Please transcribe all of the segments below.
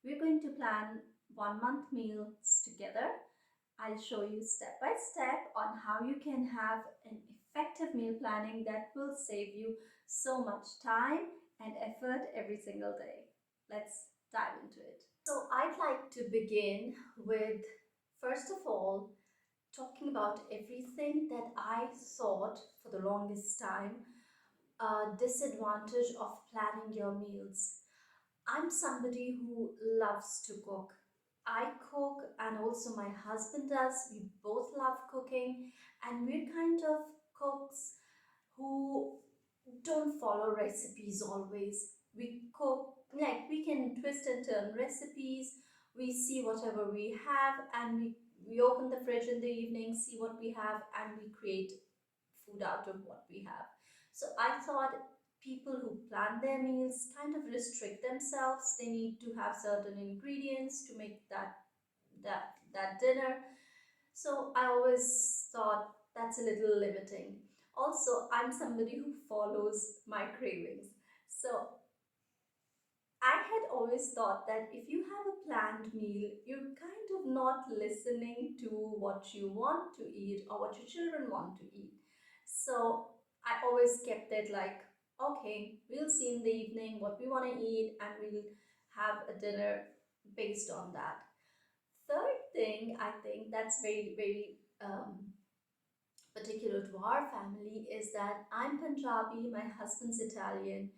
We're going to plan 1 month meals together. I'll show you step by step on how you can have an effective meal planning that will save you so much time and effort every single day. Let's dive into it. So I'd like to begin with, first of all, talking about everything that I thought for the longest time a disadvantage of planning your meals. I'm somebody who loves to cook. I cook, and also my husband does. We both love cooking, and we're kind of cooks who don't follow recipes always. We cook like we can twist and turn recipes. We see whatever we have, and we open the fridge in the evening, see what we have, and we create food out of what we have. So I thought people who plan their meals kind of restrict themselves. They need to have certain ingredients to make that dinner. So I always thought that's a little limiting. Also, I'm somebody who follows my cravings. So I had always thought that if you have a planned meal, you're kind of not listening to what you want to eat or what your children want to eat. So I always kept it like, okay, we'll see in the evening what we want to eat and we'll have a dinner based on that. Third thing I think that's very particular to our family is that I'm Punjabi, my husband's Italian.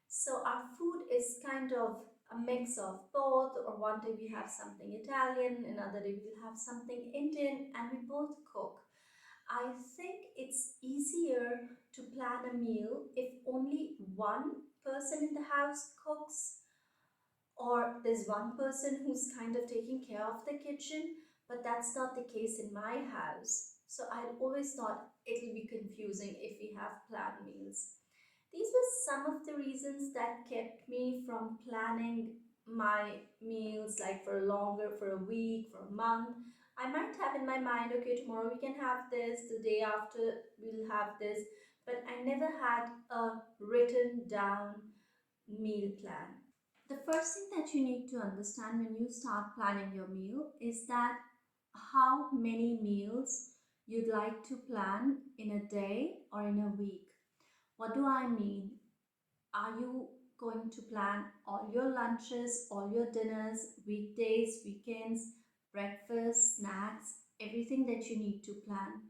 So our food is kind of a mix of both, or one day we have something Italian, another day we'll have something Indian, and we both cook. I think it's easier to plan a meal if only one person in the house cooks, or there's one person who's kind of taking care of the kitchen, but that's not the case in my house. So I always thought it'll be confusing if we have planned meals. These were some of the reasons that kept me from planning my meals like for longer, for a week, for a month. I might have in my mind, okay, tomorrow we can have this, the day after we'll have this, but I never had a written down meal plan. The first thing that you need to understand when you start planning your meal is that how many meals you'd like to plan in a day or in a week. What do I mean? Are you going to plan all your lunches, all your dinners, weekdays, weekends, breakfast, snacks, everything that you need to plan?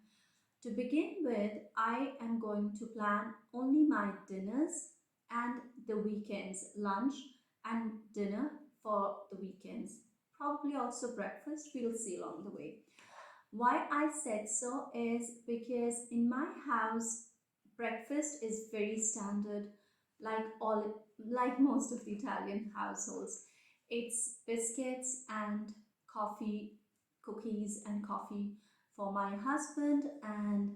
To begin with, I am going to plan only my dinners and the weekends, lunch and dinner for the weekends. Probably also breakfast, we'll see along the way. Why I said so is because in my house, breakfast is very standard, like most of the Italian households. It's biscuits and coffee, cookies and coffee for my husband, and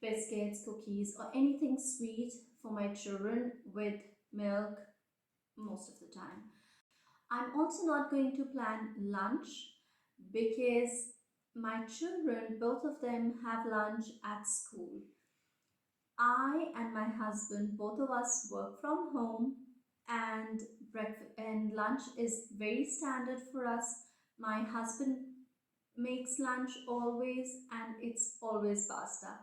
biscuits, cookies, or anything sweet for my children with milk most of the time. I'm also not going to plan lunch because my children, both of them, have lunch at school. I and my husband, both of us work from home, and breakfast and lunch is very standard for us. My husband makes lunch always, and it's always pasta.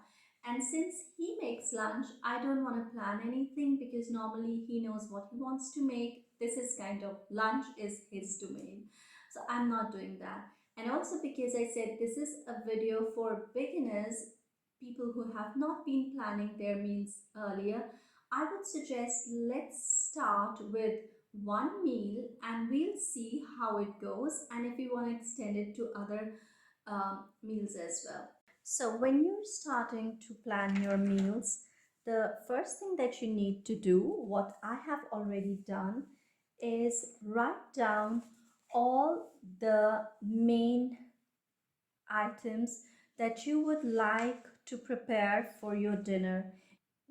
And since he makes lunch, I don't want to plan anything because normally he knows what he wants to make. This is kind of lunch is his domain. So I'm not doing that. And also because I said this is a video for beginners, people who have not been planning their meals earlier, I would suggest let's start with one meal and we'll see how it goes, and if you want to extend it to other meals as well. So when you're starting to plan your meals, the first thing that you need to do, what I have already done, is write down all the main items that you would like to prepare for your dinner.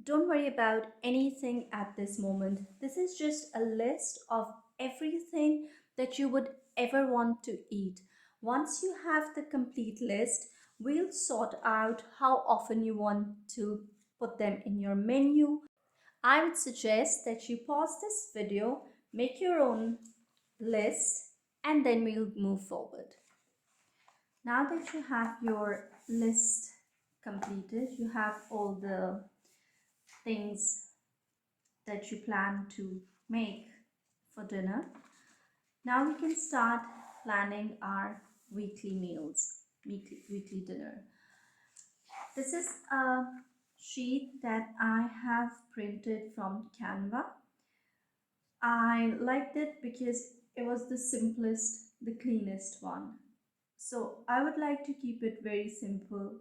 Don't worry about anything at this moment. This is just a list of everything that you would ever want to eat. Once you have the complete list, we'll sort out how often you want to put them in your menu. I would suggest that you pause this video, make your own list, and then we'll move forward. Now that you have your list completed, you have all the things that you plan to make for dinner. Now we can start planning our weekly meals, weekly dinner. This is a sheet that I have printed from Canva. I liked it because it was the simplest, the cleanest one. So I would like to keep it very simple.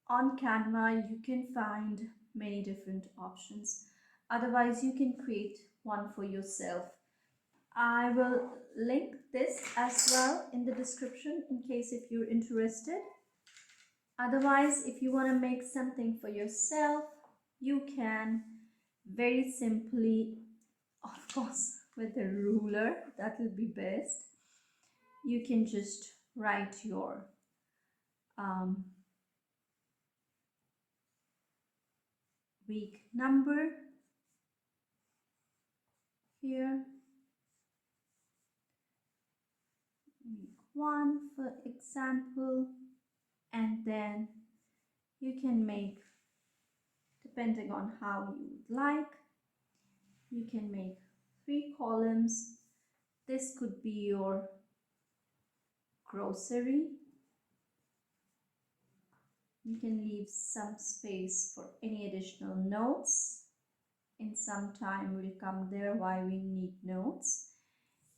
On Canva, you can find many different options. Otherwise, you can create one for yourself. I will link this as well in the description in case if you're interested. Otherwise, if you want to make something for yourself, you can very simply, of course, with a ruler, that will be best. You can just write your week number here, week 1 for example, and then you can make, depending on how you would like, you can make 3 columns. This could be your grocery. You can leave some space for any additional notes. In some time we'll come there why we need notes.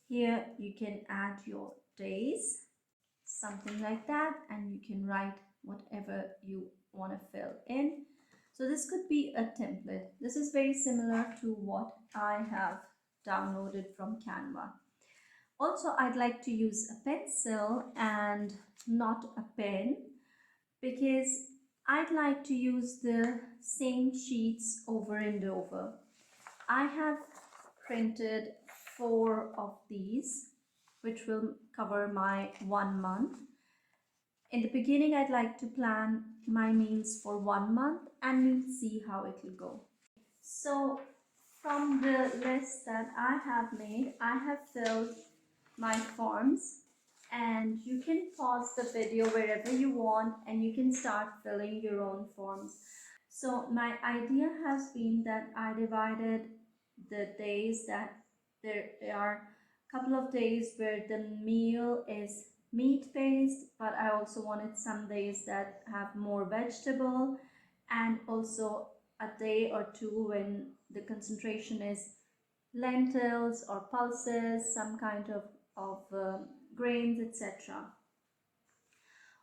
Here you can add your days, something like that, and you can write whatever you want to fill in. So this could be a template. This is very similar to what I have downloaded from Canva. Also, I'd like to use a pencil and not a pen because I'd like to use the same sheets over and over. I have printed 4 of these, which will cover my 1 month. In the beginning, I'd like to plan my meals for 1 month and we'll see how it will go. So from the list that I have made, I have filled my forms, and you can pause the video wherever you want and you can start filling your own forms. So my idea has been that I divided the days that there are a couple of days where the meal is meat based, but I also wanted some days that have more vegetable, and also a day or two when the concentration is lentils or pulses, some kind of grains, etc.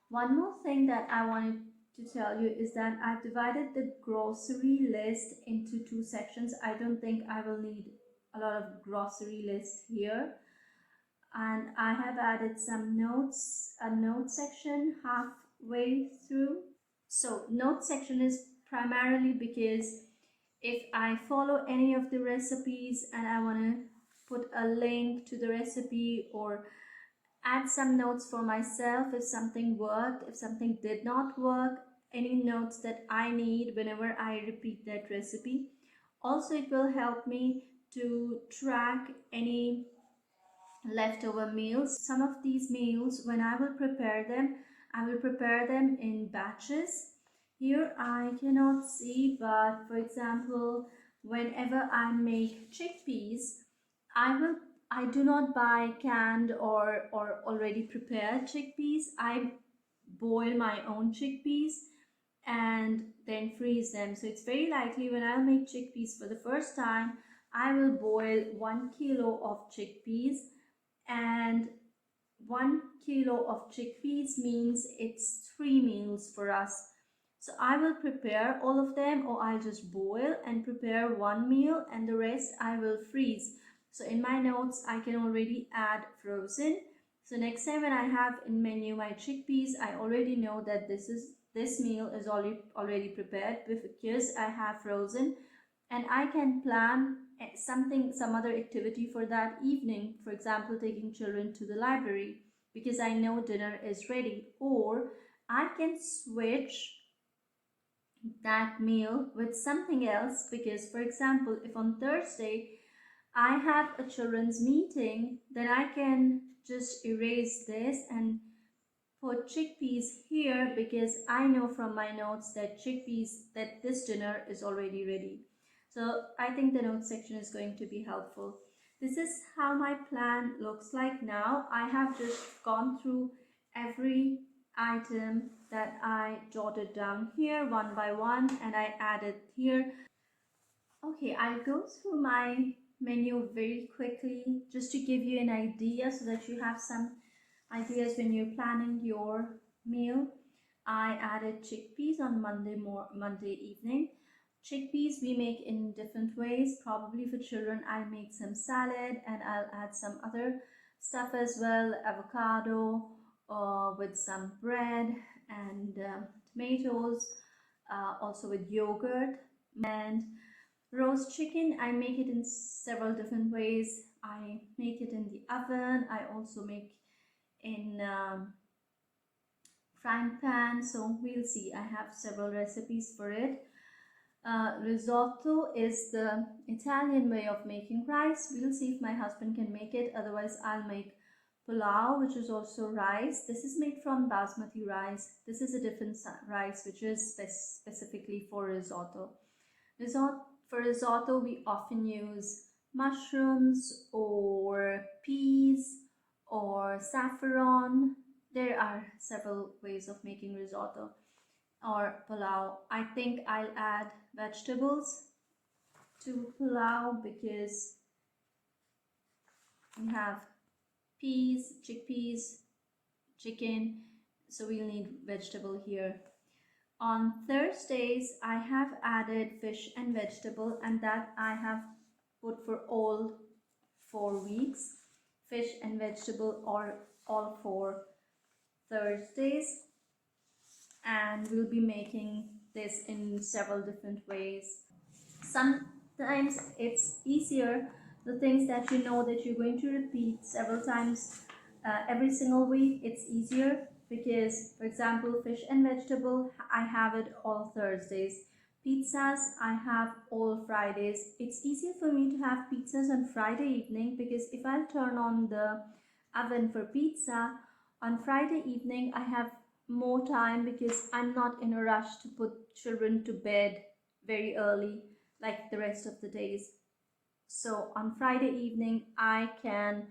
One more thing that I wanted to tell you is that I've divided the grocery list into 2 sections. I don't think I will need a lot of grocery list here. And I have added some notes, a note section halfway through. So note section is primarily because if I follow any of the recipes and I want to put a link to the recipe or add some notes for myself if something worked, if something did not work, any notes that I need whenever I repeat that recipe. Also, it will help me to track any leftover meals. Some of these meals, when I will prepare them in batches. Here I cannot see, but for example, whenever I make chickpeas, I do not buy canned or already prepared chickpeas. I boil my own chickpeas and then freeze them. So it's very likely when I'll make chickpeas for the first time, I will boil 1 kilo of chickpeas, and 1 kilo of chickpeas means it's 3 meals for us. So I will prepare all of them, or I'll just boil and prepare 1 meal and the rest I will freeze. So in my notes I can already add frozen. So next time when I have in menu my chickpeas, I already know that this meal is already prepared because I have frozen, and I can plan some other activity for that evening, for example taking children to the library, because I know dinner is ready. Or I can switch that meal with something else, because for example if on Thursday I have a children's meeting, then I can just erase this and put chickpeas here because I know from my notes that this dinner is already ready. So I think the notes section is going to be helpful. This is how my plan looks like now. I have just gone through every item that I jotted down here one by one and I added here. Okay, I'll go through my menu very quickly just to give you an idea so that you have some ideas when you're planning your meal. I added chickpeas on Monday evening. Chickpeas we make in different ways. Probably for children, I'll make some salad and I'll add some other stuff as well, avocado with some bread and tomatoes, also with yogurt and roast chicken. I make it in several different ways. I make it in the oven. I also make in frying pan. So we'll see. I have several recipes for it. Risotto is the Italian way of making rice. We'll see if my husband can make it. Otherwise, I'll make pulao, which is also rice. This is made from basmati rice. This is a different rice, which is specifically for risotto. For risotto, we often use mushrooms or peas or saffron. There are several ways of making risotto or pulao. I think I'll add vegetables to pulao because we have peas, chickpeas, chicken, so we'll need vegetable here. On Thursdays, I have added fish and vegetable, and that I have put for all 4 weeks. Fish and vegetable are all for Thursdays, and we'll be making this in several different ways. Sometimes it's easier, the things that you know that you're going to repeat several times every single week, it's easier because, for example, fish and vegetable, I have it all Thursdays. Pizzas, I have all Fridays. It's easier for me to have pizzas on Friday evening because if I turn on the oven for pizza, on Friday evening I have more time because I'm not in a rush to put children to bed very early like the rest of the days. So on Friday evening, I can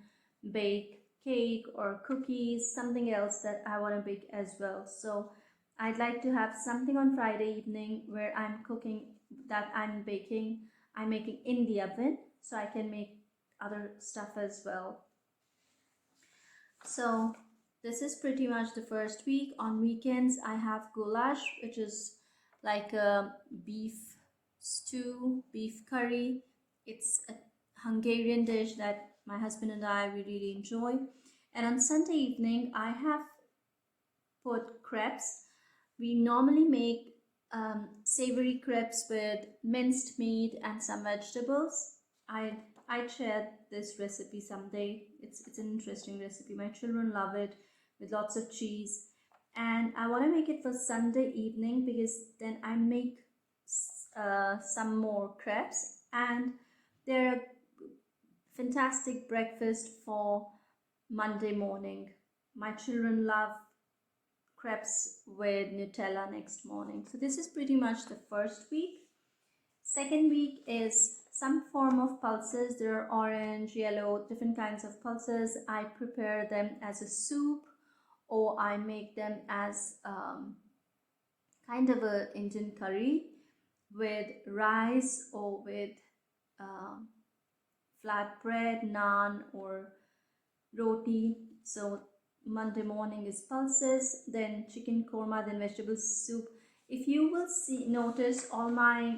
bake cake or cookies, something else that I want to bake as well. So I'd like to have something on Friday evening where I'm cooking that I'm making in the oven so I can make other stuff as well. So this is pretty much the first week. On weekends, I have goulash, which is like a beef stew, beef curry. It's a Hungarian dish that my husband and I we really enjoy. And on Sunday evening, I have put crepes. We normally make savory crepes with minced meat and some vegetables. I'd share this recipe someday. It's an interesting recipe. My children love it with lots of cheese. And I want to make it for Sunday evening because then I make some more crepes and they're a fantastic breakfast for Monday morning. My children love crepes with Nutella next morning. So this is pretty much the first week. Second week is some form of pulses. There are orange, yellow, different kinds of pulses. I prepare them as a soup or I make them as kind of a Indian curry with rice or with flat bread, naan or roti. So Monday morning is pulses, then chicken korma, then vegetable soup. If you will notice all my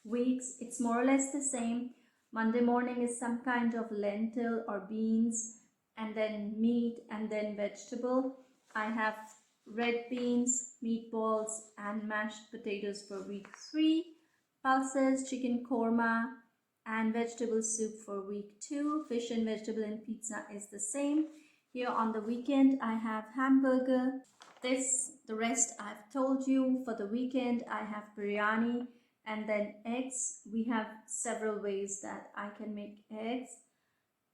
weeks, it's more or less the same. Monday morning is some kind of lentil or beans, and then meat, and then vegetable. I have red beans, meatballs, and mashed potatoes for week 3. Pulses, chicken korma, and vegetable soup for week 2. Fish and vegetable and pizza is the same. Here on the weekend I have hamburger. The rest I've told you. For the weekend I have biryani. And then eggs, we have several ways that I can make eggs.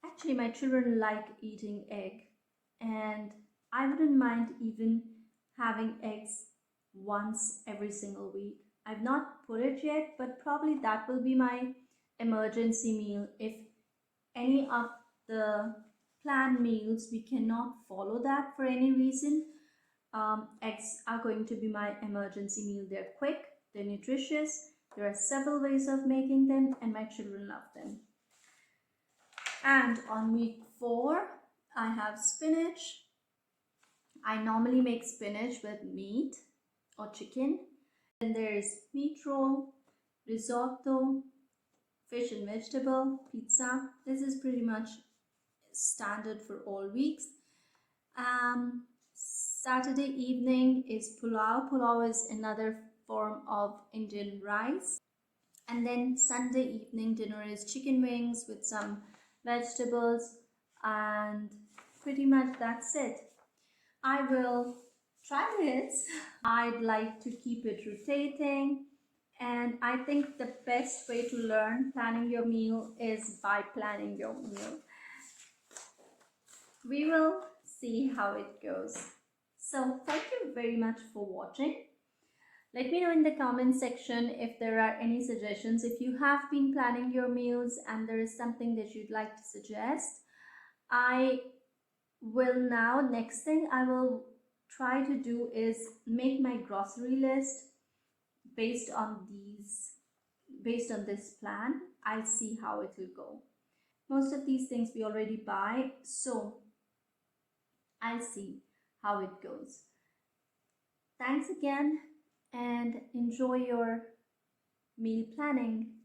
Actually, my children like eating egg, and I wouldn't mind even having eggs once every single week. I've not put it yet, but probably that will be my emergency meal. If any of the planned meals we cannot follow that for any reason, eggs are going to be my emergency meal. They're quick, they're nutritious, there are several ways of making them, and my children love them. And on week 4, I have spinach. I normally make spinach with meat or chicken. Then there's meat roll, risotto, fish and vegetable, pizza. This is pretty much standard for all weeks. Saturday evening is pulao. Pulao is another form of Indian rice. And then Sunday evening dinner is chicken wings with some vegetables, and pretty much that's it. I will try this. I'd like to keep it rotating, and I think the best way to learn planning your meal is by planning your meal. We will see how it goes. So thank you very much for watching. Let me know in the comment section if there are any suggestions. If you have been planning your meals and there is something that you'd like to suggest, I will now, next thing I will try to do is make my grocery list based on this plan. I'll see how it will go. Most of these things we already buy, so I'll see how it goes. Thanks again and enjoy your meal planning.